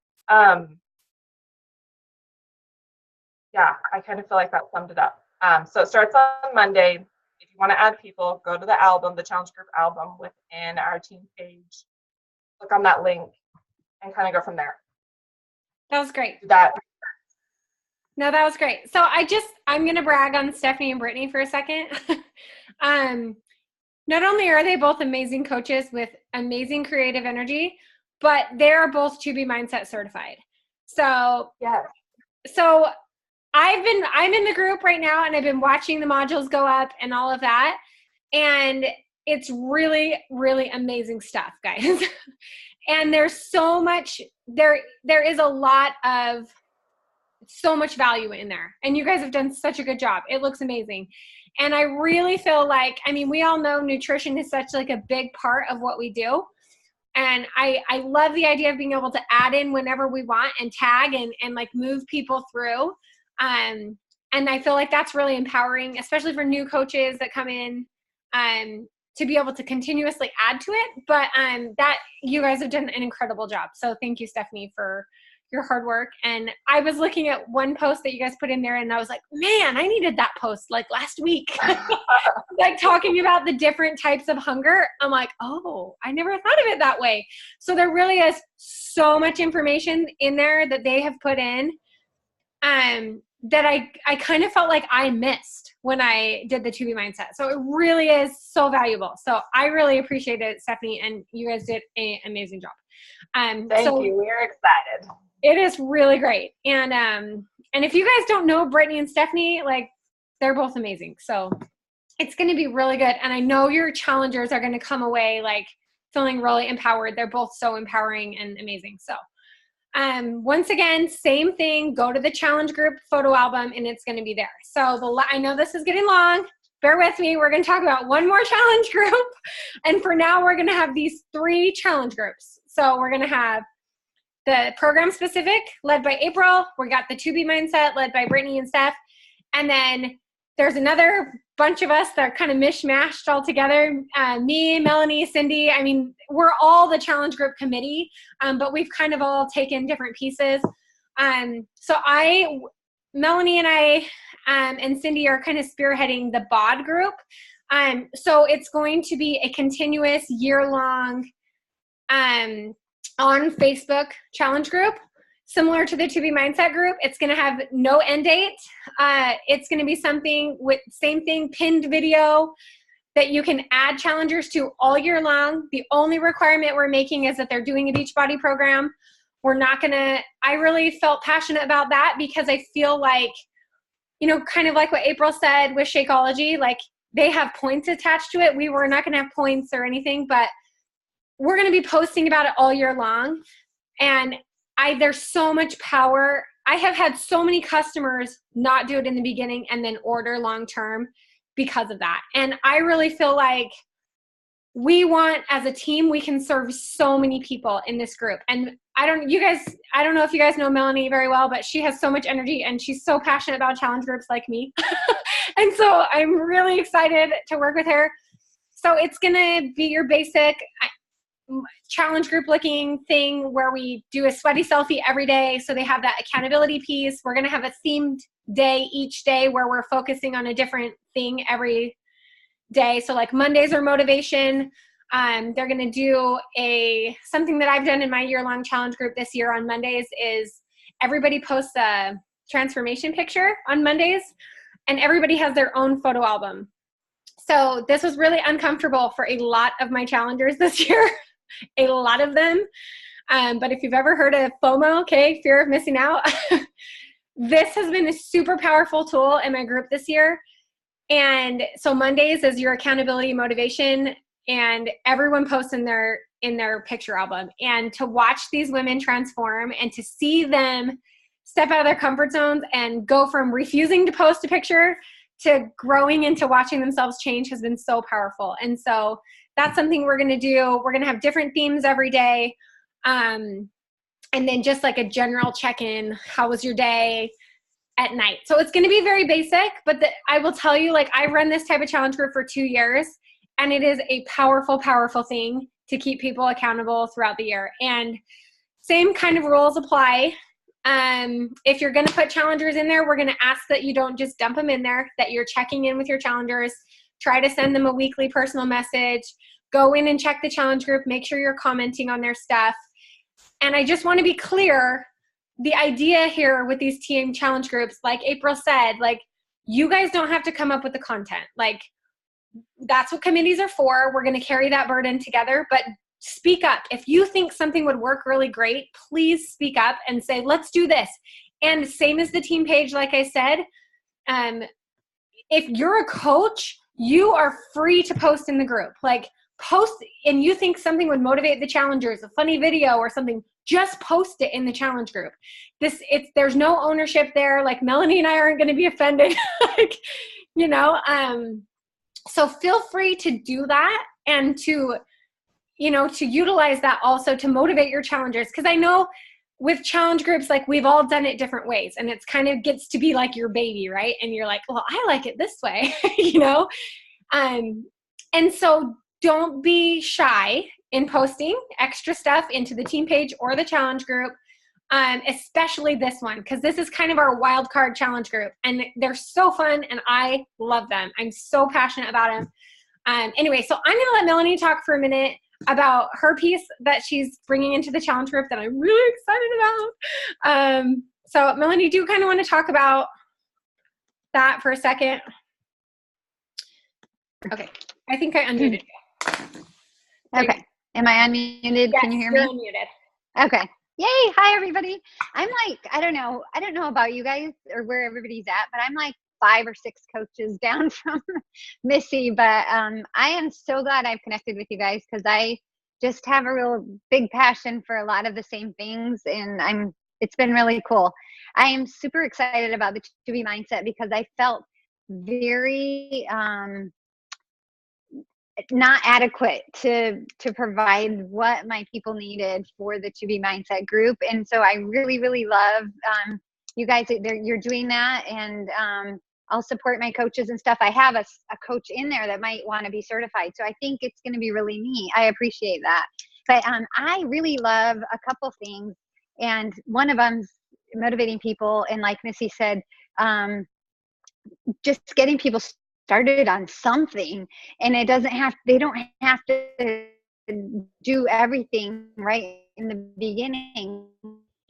yeah, I kind of feel like that summed it up. So it starts on Monday. If you want to add people, go to the album, the challenge group album within our team page. Click on that link and kind of go from there. That was great. No, that was great. So I'm going to brag on Stephanie and Brittany for a second. not only are they both amazing coaches with amazing creative energy, but they're both To Be Mindset certified. So, Yes. so I'm in the group right now, and I've been watching the modules go up and all of that. And it's really, really amazing stuff, guys. And there's so much, there is a lot of, so much value in there. And you guys have done such a good job. It looks amazing. And I really feel like, I mean, we all know nutrition is such like a big part of what we do. And I love the idea of being able to add in whenever we want and tag and like move people through. And I feel like that's really empowering, especially for new coaches that come in, to be able to continuously add to it. But that you guys have done an incredible job. So thank you, Stephanie, for your hard work. And I was looking at one post that you guys put in there, and I was like, man, I needed that post like last week. Like talking about the different types of hunger. I'm like, oh, I never thought of it that way. So there really is so much information in there that they have put in that I kind of felt like I missed when I did the To Be Mindset. So it really is so valuable. So I really appreciate it, Stephanie, and you guys did an amazing job. Thank you. We are excited. It is really great. And if you guys don't know Brittany and Stephanie, like they're both amazing. So it's going to be really good. And I know your challengers are going to come away like feeling really empowered. They're both so empowering and amazing. So once again, same thing, go to the challenge group photo album and it's going to be there. So I know this is getting long. Bear with me. We're going to talk about one more challenge group. And for now, we're going to have these 3 challenge groups. So we're going to have the program specific led by April. We got the To Be Mindset led by Brittany and Steph. And then there's another bunch of us that are kind of mishmashed all together. Me, Melanie, Cindy. I mean, we're all the challenge group committee, but we've kind of all taken different pieces. So Melanie and I and Cindy are kind of spearheading the BOD group. So it's going to be a continuous year-long on Facebook challenge group, similar to the To Be Mindset group. It's going to have no end date. It's going to be something with same thing, pinned video that you can add challengers to all year long. The only requirement we're making is that they're doing a Beachbody program. We're not going to, I really felt passionate about that because I feel like, you know, kind of like what April said with Shakeology, like they have points attached to it. We were not going to have points or anything, but we're going to be posting about it all year long. And there's so much power. I have had so many customers not do it in the beginning and then order long-term because of that. And I really feel like we want, as a team, we can serve so many people in this group. And I don't know if you guys know Melanie very well, but she has so much energy and she's so passionate about challenge groups like me. And so I'm really excited to work with her. So it's going to be your basic challenge group looking thing where we do a sweaty selfie every day. So they have that accountability piece. We're going to have a themed day each day where we're focusing on a different thing every day. So like Mondays are motivation. They're going to do something that I've done in my year-long challenge group this year on Mondays is everybody posts a transformation picture on Mondays and everybody has their own photo album. So this was really uncomfortable for a lot of my challengers this year. A lot of them. But if you've ever heard of FOMO, okay, fear of missing out, this has been a super powerful tool in my group this year. And so Mondays is your accountability motivation, and everyone posts in their picture album. And to watch these women transform and to see them step out of their comfort zones and go from refusing to post a picture to growing into watching themselves change has been so powerful. And so that's something we're going to do. We're going to have different themes every day. And then just like a general check-in, how was your day at night? So it's going to be very basic, but I will tell you, like, I run this type of challenge group for 2 years, and it is a powerful, powerful thing to keep people accountable throughout the year. And same kind of rules apply. If you're going to put challengers in there, we're going to ask that you don't just dump them in there, that you're checking in with your challengers. Try to send them a weekly personal message. Go in and check the challenge group. Make sure you're commenting on their stuff. And I just want to be clear, the idea here with these team challenge groups, like April said, like, you guys don't have to come up with the content. Like, that's what committees are for. We're going to carry that burden together, but speak up. If you think something would work really great, please speak up and say, let's do this. And same as the team page, like I said, if you're a coach, you are free to post in the group. Like, post, and you think something would motivate the challengers, a funny video or something, just post it in the challenge group. There's no ownership there. Like, Melanie and I aren't going to be offended. Like, you know, so feel free to do that, and to, you know, to utilize that also to motivate your challengers. Because I know with challenge groups, like, we've all done it different ways, and it's kind of gets to be like your baby, right? And you're like, well, I like it this way, you know? And so don't be shy in posting extra stuff into the team page or the challenge group, especially this one, because this is kind of our wild card challenge group, and they're so fun, and I love them. I'm so passionate about them. Anyway, so I'm going to let Melanie talk for a minute about her piece that she's bringing into the challenge group that I'm really excited about. So Melanie, do you kind of want to talk about that for a second? Okay, I think I unmuted you. Okay, am I unmuted? Yes, Can you hear me? you're unmuted. Okay. Yay. Hi, everybody. I'm like, I don't know about you guys or where everybody's at, but I'm like 5 or 6 coaches down from Missy. But I am so glad I've connected with you guys, because I just have a real big passion for a lot of the same things. And it's been really cool. I am super excited about the 2B mindset, because I felt very not adequate to provide what my people needed for the 2B mindset group. And so I really, really love you guys, you're doing that. And I'll support my coaches and stuff. I have a coach in there that might want to be certified. So I think it's going to be really neat. I appreciate that. But I really love a couple things. And one of them's motivating people. And like Missy said, just getting people started on something. And they don't have to do everything right in the beginning.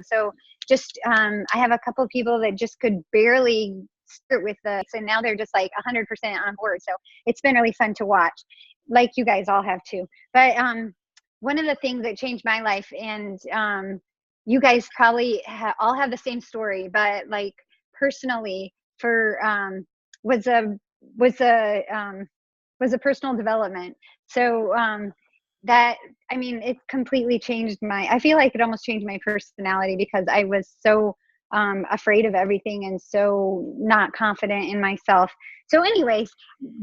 So just, I have a couple of people that just could barely start with this, and now they're just like 100% on board. So it's been really fun to watch, like you guys all have too. But one of the things that changed my life, and you guys probably all have the same story, but like personally for was a personal development. So that, I mean, it completely changed I feel like it almost changed my personality, because I was so afraid of everything and so not confident in myself. So anyways,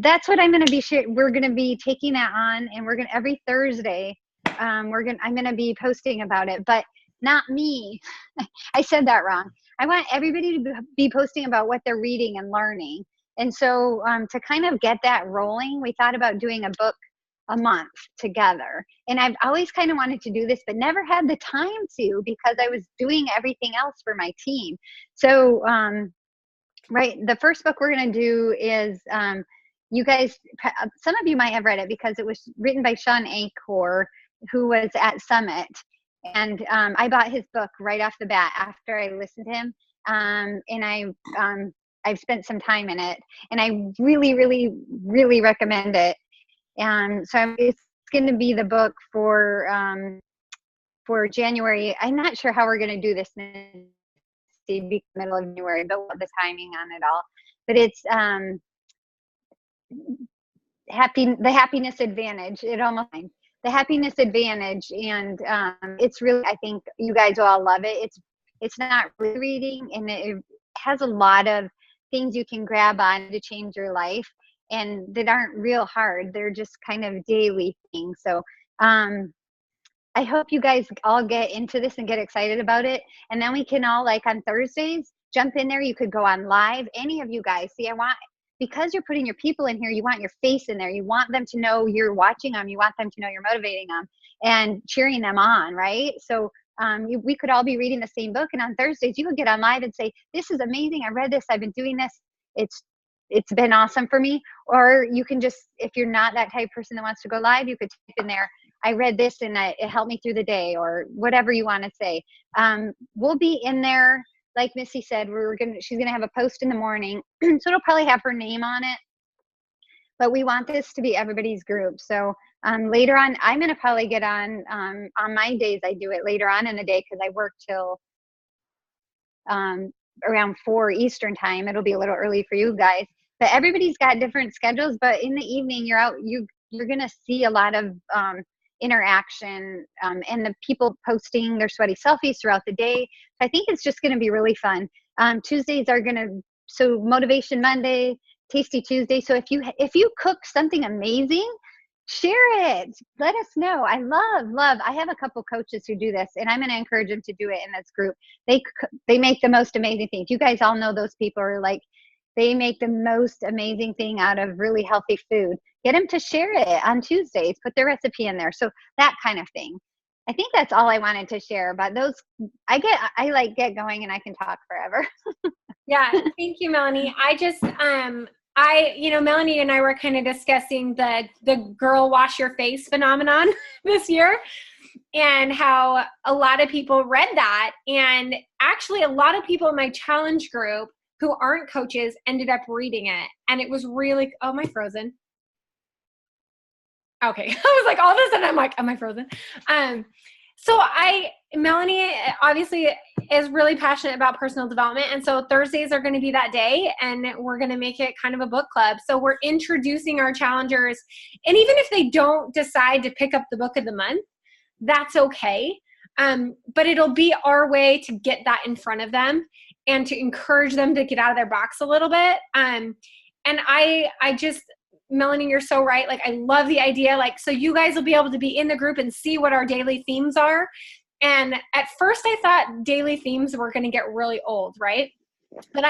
that's what I'm going to be we're going to be taking that on, and every Thursday, I'm going to be posting about it, but not me. I said that wrong. I want everybody to be posting about what they're reading and learning. And so to kind of get that rolling, we thought about doing a book a month together. And I've always kind of wanted to do this, but never had the time to, because I was doing everything else for my team. So, right, the first book we're going to do is, you guys, some of you might have read it, because it was written by Sean Acor, who was at Summit. And I bought his book right off the bat after I listened to him. And I've spent some time in it, and I really, really, really recommend it. So it's going to be the book for January. I'm not sure how we're going to do this in the middle of January, but the timing on it all. But it's the happiness advantage. The happiness advantage, and it's really, I think you guys will all love it. It's not really reading, and it has a lot of things you can grab on to change your life, and that aren't real hard. They're just kind of daily things. So I hope you guys all get into this and get excited about it. And then we can all, like on Thursdays, jump in there. You could go on live. Any of you guys. See, because you're putting your people in here, you want your face in there. You want them to know you're watching them. You want them to know you're motivating them and cheering them on, right? So we could all be reading the same book, and on Thursdays you could get on live and say, this is amazing, I read this, I've been doing this, it's been awesome for me. Or you can just, if you're not that type of person that wants to go live, you could type in there, I read this and it helped me through the day, or whatever you want to say. We'll be in there, like Missy said, she's gonna have a post in the morning, so it'll probably have her name on it. but we want this to be everybody's group. So later on, I'm going to probably get on my days. I do it later on in the day because I work till around 4 Eastern time. It'll be a little early for you guys, but everybody's got different schedules. But in the evening, you're going to see a lot of interaction and the people posting their sweaty selfies throughout the day. I think it's just going to be really fun. Tuesdays are so Motivation Monday, Tasty Tuesday. So if you cook something amazing, share it. Let us know. I love. I have a couple coaches who do this, and I'm going to encourage them to do it in this group. They make the most amazing things. You guys all know those people are like, they make the most amazing thing out of really healthy food. Get them to share it on Tuesdays. Put their recipe in there. So that kind of thing. I think that's all I wanted to share about those. I get going and I can talk forever. Yeah. Thank you, Melanie. Melanie and I were kind of discussing the girl wash your face phenomenon this year, and how a lot of people read that. And actually a lot of people in my challenge group who aren't coaches ended up reading it. And it was really, oh, am I frozen? Okay. I was like, all of a sudden I'm like, am I frozen? Melanie obviously is really passionate about personal development. And so Thursdays are going to be that day, and we're going to make it kind of a book club. So we're introducing our challengers. And even if they don't decide to pick up the book of the month, that's okay. But it'll be our way to get that in front of them and to encourage them to get out of their box a little bit. And Melanie, you're so right. Like, I love the idea. Like, so you guys will be able to be in the group and see what our daily themes are. And at first I thought daily themes were going to get really old, right? But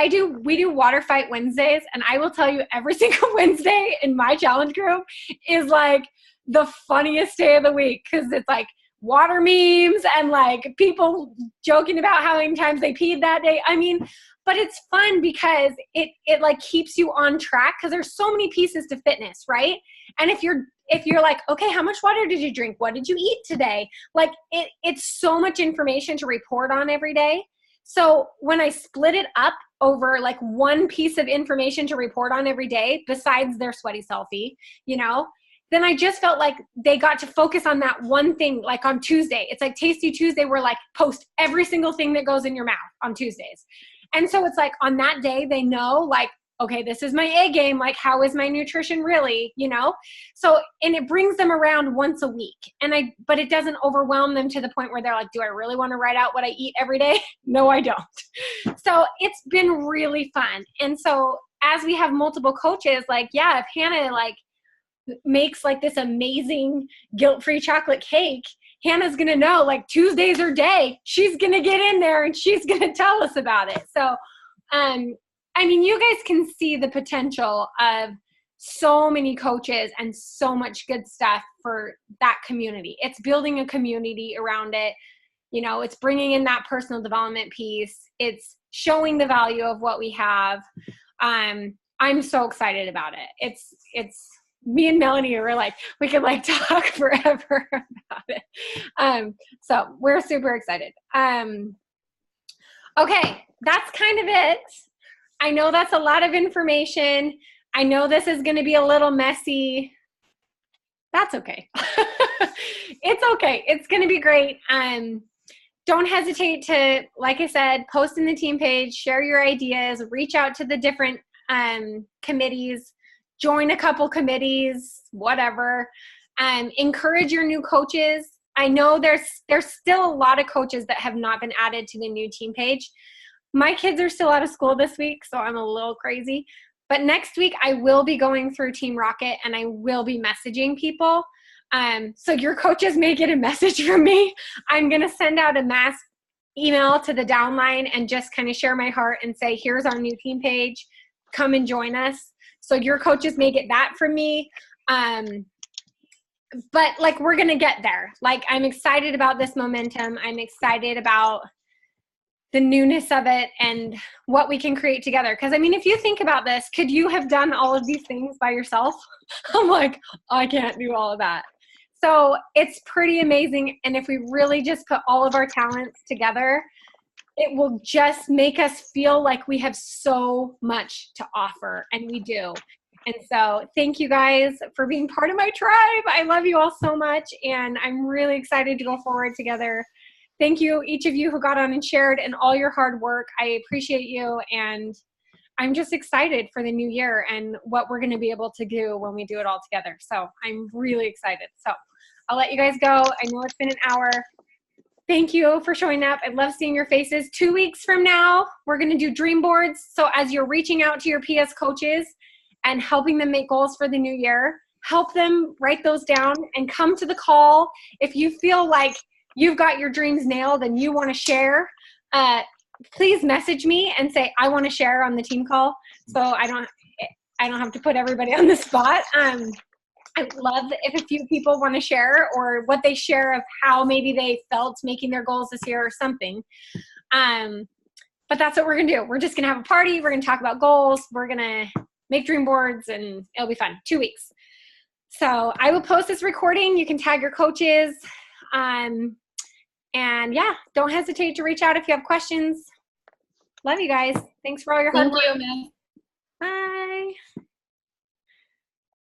we do Water Fight Wednesdays. And I will tell you, every single Wednesday in my challenge group is like the funniest day of the week. Cause it's like water memes and like people joking about how many times they peed that day. I mean, but it's fun because it like keeps you on track, because there's so many pieces to fitness, right? And if you're like, okay, how much water did you drink? What did you eat today? Like it's so much information to report on every day. So when I split it up over like one piece of information to report on every day, besides their sweaty selfie, then I just felt like they got to focus on that one thing. Like on Tuesday, it's like Tasty Tuesday, we're like, post every single thing that goes in your mouth on Tuesdays. And so it's like on that day, they know like, okay, this is my A game. Like, how is my nutrition really, So, and it brings them around once a week. But it doesn't overwhelm them to the point where they're like, do I really want to write out what I eat every day? No, I don't. So it's been really fun. And so as we have multiple coaches, like, yeah, if Hannah like makes like this amazing guilt-free chocolate cake, Hannah's going to know like Tuesday's her day. She's going to get in there and she's going to tell us about it. So, you guys can see the potential of so many coaches and so much good stuff for that community. It's building a community around it. It's bringing in that personal development piece. It's showing the value of what we have. I'm so excited about it. It's me and Melanie are like, we could like talk forever about it. So we're super excited. Okay, that's kind of it. I know that's a lot of information. I know this is going to be a little messy. That's okay. It's okay. It's going to be great. Don't hesitate to, like I said, post in the team page, share your ideas, reach out to the different committees, join a couple committees, whatever. Encourage your new coaches. I know there's still a lot of coaches that have not been added to the new team page. My kids are still out of school this week, so I'm a little crazy. But next week, I will be going through Team Rocket, and I will be messaging people. So your coaches may get a message from me. I'm going to send out a mass email to the downline and just kind of share my heart and say, here's our new team page. Come and join us. So your coaches may get that from me. But like, we're going to get there. Like, I'm excited about this momentum. I'm excited about the newness of it and what we can create together. Because if you think about this, could you have done all of these things by yourself? I'm like, I can't do all of that. So it's pretty amazing. And if we really just put all of our talents together, it will just make us feel like we have so much to offer. And we do. And so thank you guys for being part of my tribe. I love you all so much, and I'm really excited to go forward together. Thank you, each of you who got on and shared, and all your hard work. I appreciate you, and I'm just excited for the new year and what we're going to be able to do when we do it all together. So I'm really excited. So I'll let you guys go. I know it's been an hour. Thank you for showing up. I love seeing your faces. 2 weeks from now, we're going to do dream boards. So as you're reaching out to your PS coaches and helping them make goals for the new year, help them write those down and come to the call. If you feel like you've got your dreams nailed and you want to share, please message me and say, I want to share on the team call. So I don't have to put everybody on the spot. I'd love if a few people want to share or what they share of how maybe they felt making their goals this year or something. But that's what we're going to do. We're just going to have a party. We're going to talk about goals. We're going to make dream boards, and it'll be fun. 2 weeks. So I will post this recording. You can tag your coaches. And yeah, don't hesitate to reach out if you have questions. Love you guys. Thanks for all your hard work. Thank you, man. Bye.